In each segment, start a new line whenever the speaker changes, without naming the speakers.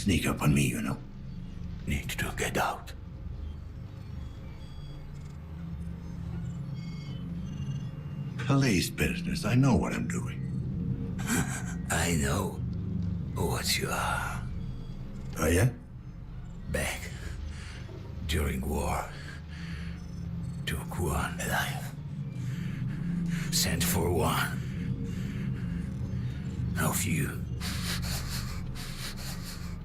sneak up on me, you know. Need to get out. Police business. I know what I'm doing.
I know what you are.
Oh, yeah?
Back during war, took one alive. Sent for one of you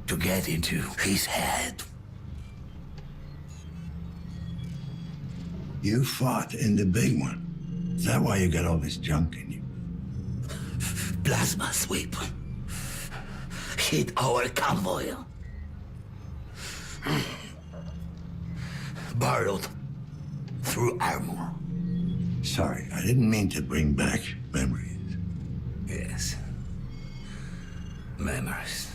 to get into his head.
You fought in the big one. Is that why you got all this junk in you?
Plasma sweep hit our convoy. Barreled through armor.
Sorry, I didn't mean to bring back memories.
Yes. Memories.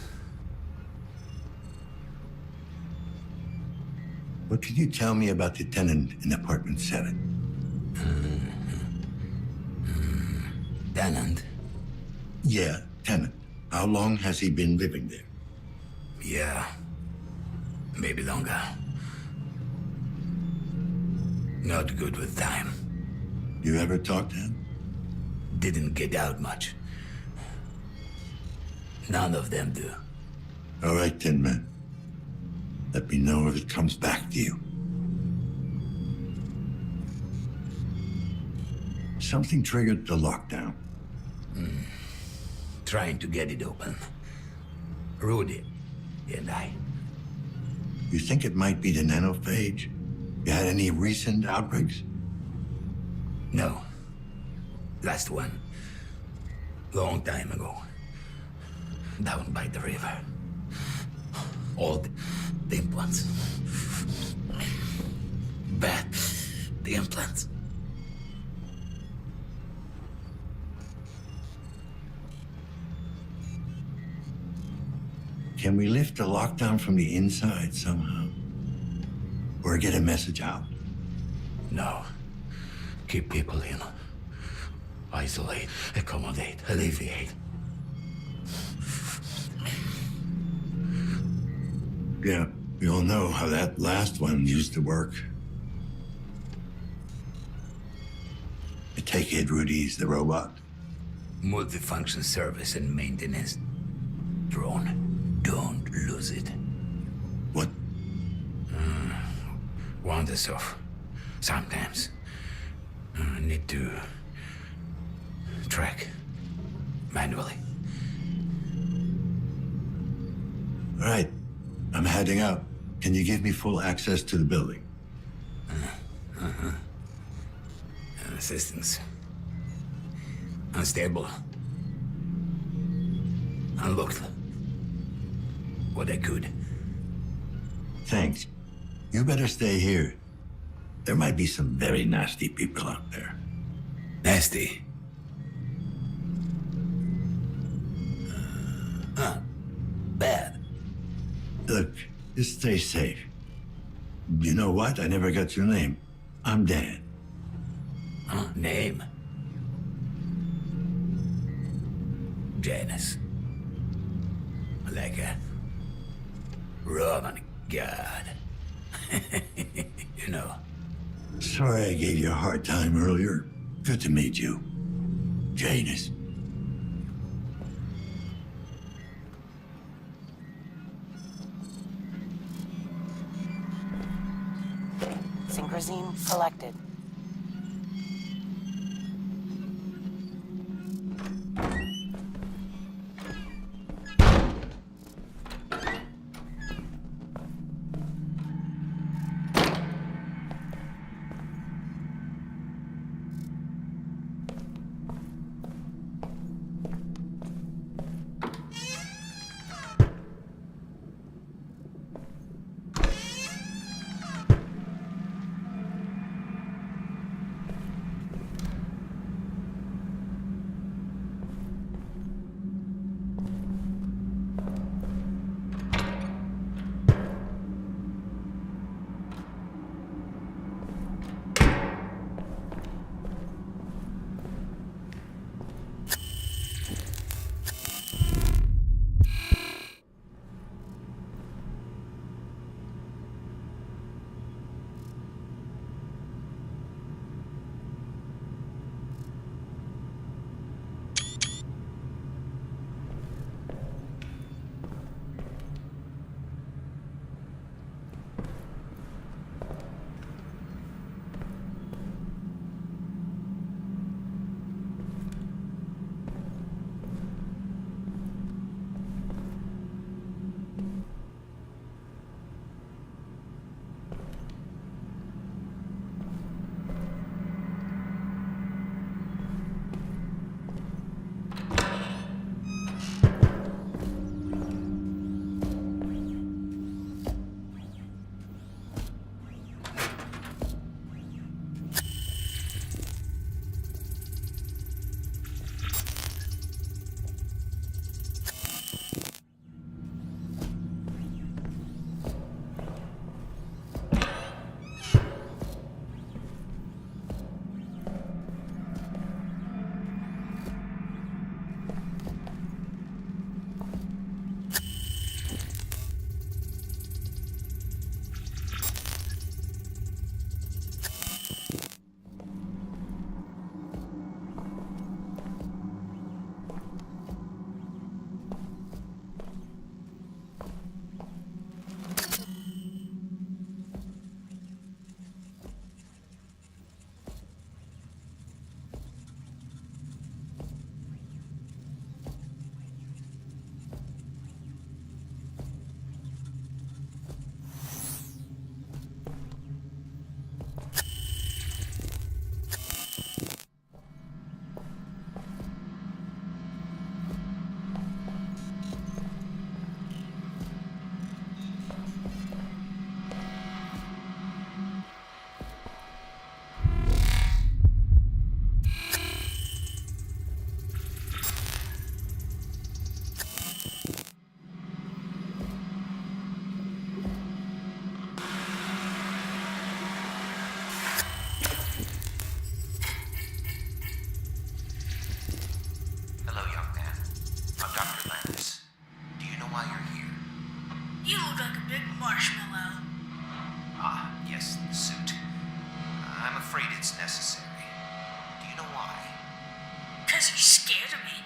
What could you tell me about the tenant in apartment 7?
Tenant?
Yeah, tenant. How long has he been living there?
Yeah. Maybe longer. Not good with time.
You ever talk to him?
Didn't get out much. None of them do.
All right, Tin Man. Let me know if it comes back to you. Something triggered the lockdown.
Trying to get it open. Rudy and I.
You think it might be the nanophage? You had any recent outbreaks?
No. Last one. Long time ago. Down by the river. All the implants. Bad. The implants.
Can we lift the lockdown from the inside somehow? Or get a message out?
No. Keep people in. Isolate, accommodate, alleviate.
Yeah, we all know how that last one used to work. I take it Rudy's the robot.
Multifunction service and maintenance drone. Don't lose it.
What?
Wanders off. Sometimes. Need to track manually.
All right, I'm heading out. Can you give me full access to the building?
Assistance. Unstable. Unlocked. What I could.
Thanks. You better stay here. There might be some very nasty people out there.
Nasty. Bad.
Look, just stay safe. You know what? I never got your name. I'm Dan.
Name? Janus. Like a Roman god. You know.
Sorry I gave you a hard time earlier. Good to meet you. Janus.
Synchrosine selected.
You look like a big marshmallow.
Ah, yes, the suit. I'm afraid it's necessary. Do you know why?
'Cause you're scared of me.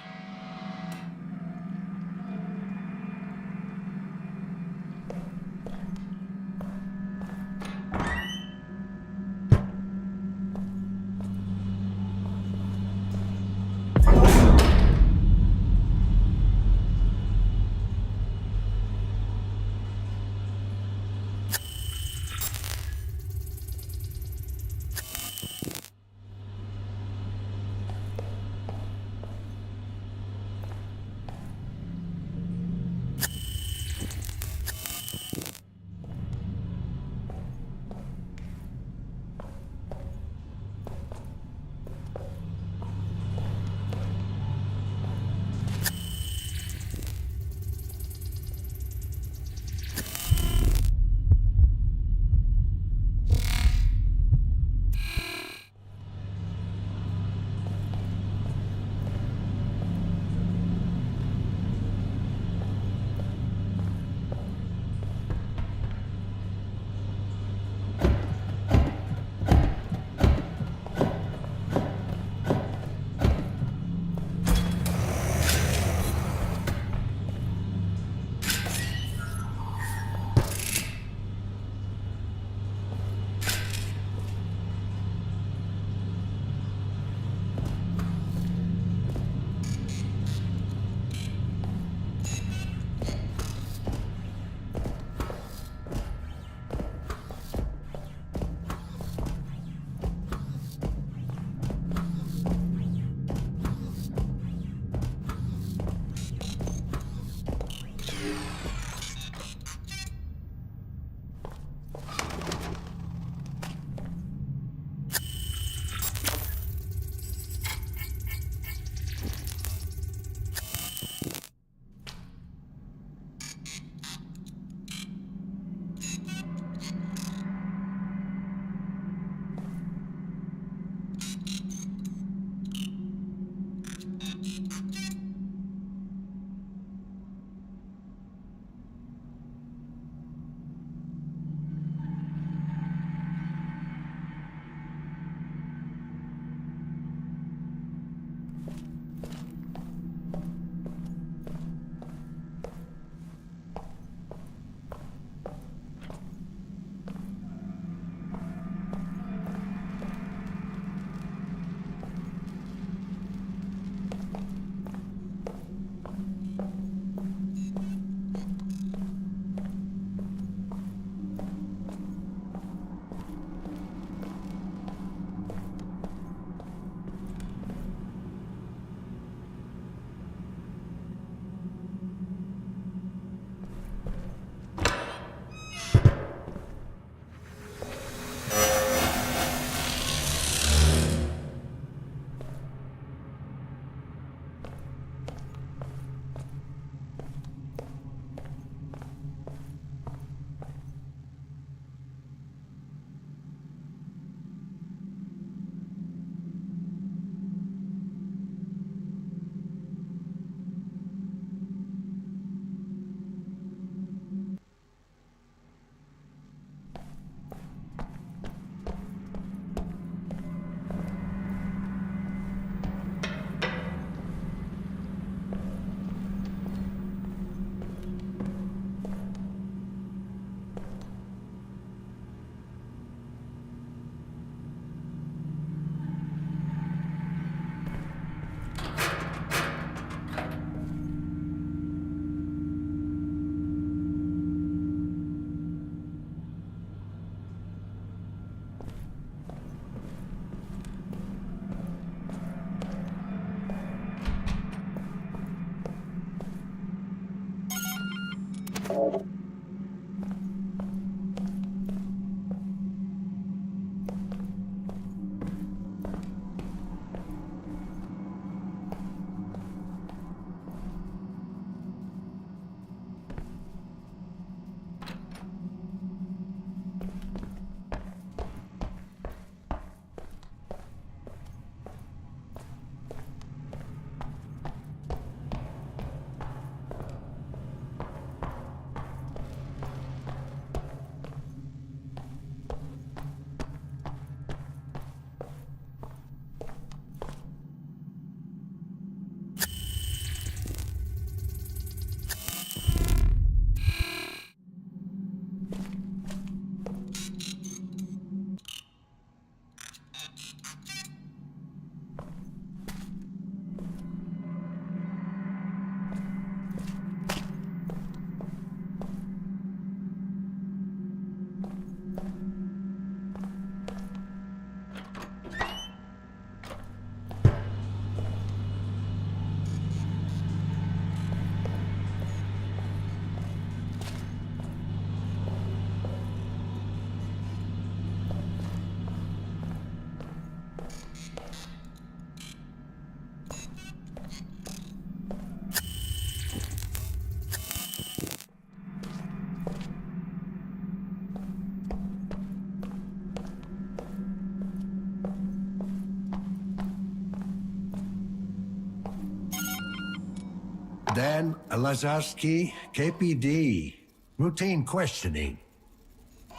Dan Lazarski, KPD. Routine questioning.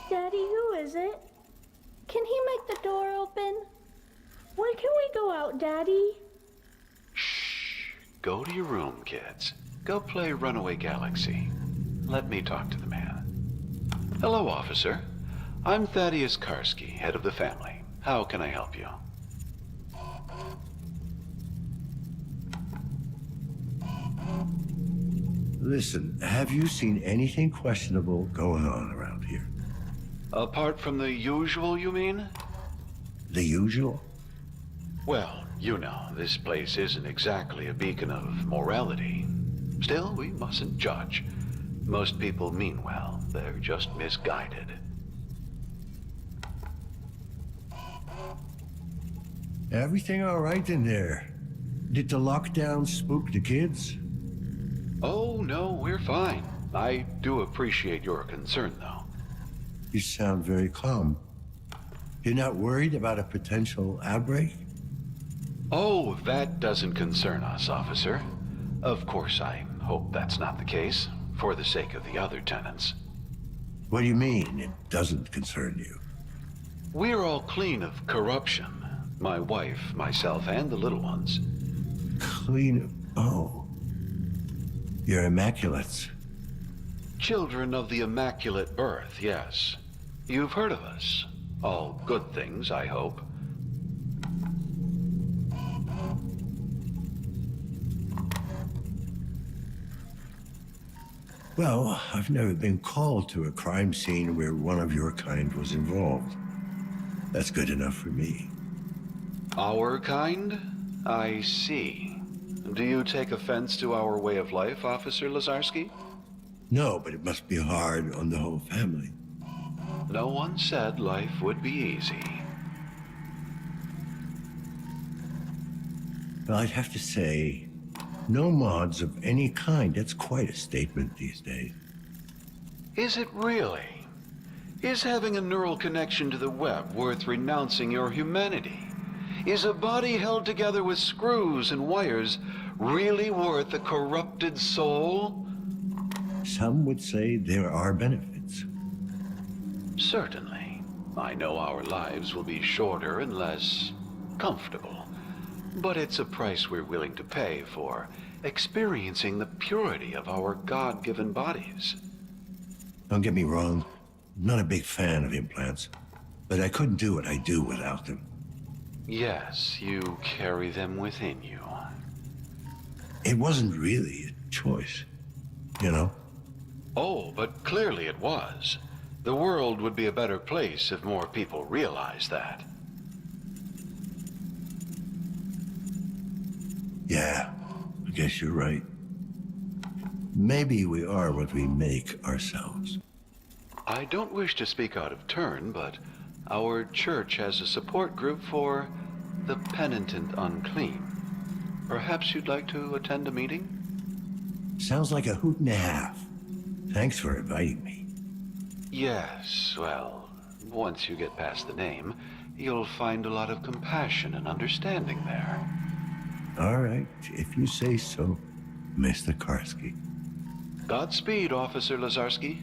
Daddy, who is it? Can he make the door open? When can we go out, Daddy?
Shh. Go to your room, kids. Go play Runaway Galaxy. Let me talk to the man. Hello, officer. I'm Thaddeus Karski, head of the family. How can I help you?
Listen, have you seen anything questionable going on around here?
Apart from the usual, you mean?
The usual?
Well, you know, this place isn't exactly a beacon of morality. Still, we mustn't judge. Most people mean well. They're just misguided.
Everything all right in there? Did the lockdown spook the kids?
Oh, no, we're fine. I do appreciate your concern, though.
You sound very calm. You're not worried about a potential outbreak?
Oh, that doesn't concern us, officer. Of course, I hope that's not the case, for the sake of the other tenants.
What do you mean, it doesn't concern you?
We're all clean of corruption. My wife, myself, and the little ones.
Clean... Oh. You're immaculates.
Children of the Immaculate Birth, yes. You've heard of us. All good things, I hope.
Well, I've never been called to a crime scene where one of your kind was involved. That's good enough for me.
Our kind? I see. Do you take offense to our way of life, Officer Lazarski?
No, but it must be hard on the whole family.
No one said life would be easy.
Well, I'd have to say, no mods of any kind. That's quite a statement these days.
Is it really? Is having a neural connection to the web worth renouncing your humanity? Is a body held together with screws and wires really worth a corrupted soul?
Some would say there are benefits.
Certainly. I know our lives will be shorter and less comfortable. But it's a price we're willing to pay for experiencing the purity of our God-given bodies.
Don't get me wrong, I'm not a big fan of implants, but I couldn't do what I do without them.
Yes, you carry them within you.
It wasn't really a choice, you know?
Oh, but clearly it was. The world would be a better place if more people realized that.
Yeah, I guess you're right. Maybe we are what we make ourselves.
I don't wish to speak out of turn, but our church has a support group for the penitent unclean. Perhaps you'd like to attend a meeting?
Sounds like a hoot and a half. Thanks for inviting me.
Yes, well, once you get past the name, you'll find a lot of compassion and understanding there.
All right, if you say so, Mr. Karski.
Godspeed, Officer Lazarski.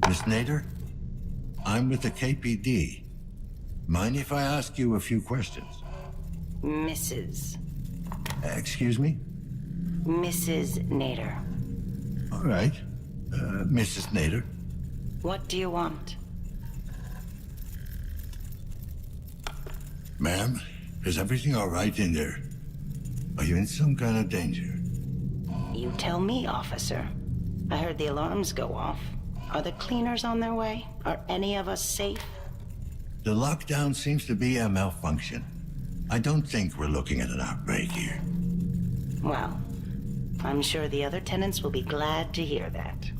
Miss Nader, I'm with the KPD. Mind if I ask you a few questions?
Mrs.
Excuse me?
Mrs. Nader.
All right. Mrs. Nader.
What do you want?
Ma'am, is everything all right in there? Are you in some kind of danger?
You tell me, officer. I heard the alarms go off. Are the cleaners on their way? Are any of us safe?
The lockdown seems to be a malfunction. I don't think we're looking at an outbreak here.
Well, I'm sure the other tenants will be glad to hear that.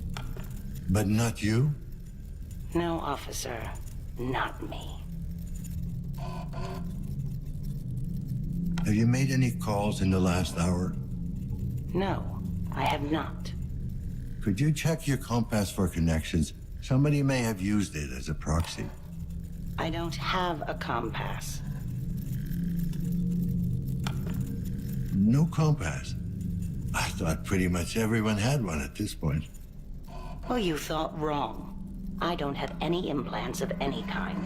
But not you?
No, officer. Not me.
Have you made any calls in the last hour?
No, I have not.
Could you check your compass for connections? Somebody may have used it as a proxy.
I don't have a compass.
No compass? I thought pretty much everyone had one at this point.
Well, you thought wrong. I don't have any implants of any kind.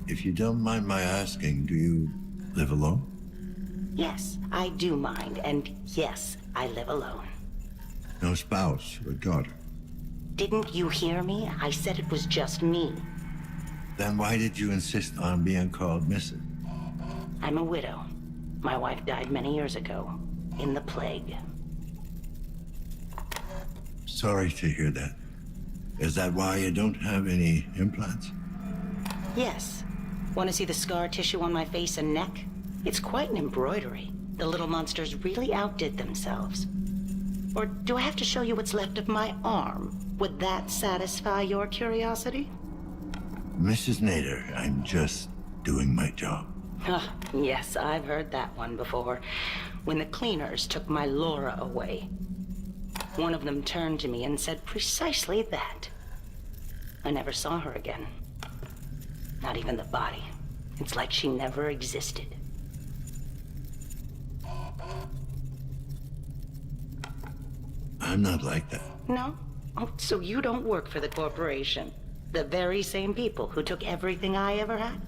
If you don't mind my asking, do you live alone?
Yes, I do mind, and yes, I live alone.
No spouse or daughter?
Didn't you hear me? I said it was just me.
Then why did you insist on being called Mrs.?
I'm a widow. My wife died many years ago, in the plague.
Sorry to hear that. Is that why you don't have any implants?
Yes. Want to see the scar tissue on my face and neck? It's quite an embroidery. The little monsters really outdid themselves. Or do I have to show you what's left of my arm? Would that satisfy your curiosity?
Mrs. Nader, I'm just doing my job.
Ah, yes, I've heard that one before. When the cleaners took my Laura away, one of them turned to me and said precisely that. I never saw her again. Not even the body. It's like she never existed.
I'm not like that.
No? Oh, so you don't work for the corporation? The very same people who took everything I ever had?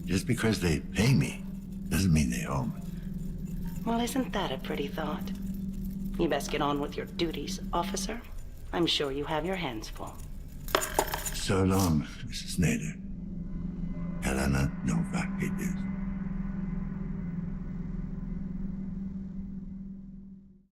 Just because they pay me doesn't mean they own me.
Well, isn't that a pretty thought? You best get on with your duties, officer. I'm sure you have your hands full.
So long, Mrs. Nader. Had I not known back it is.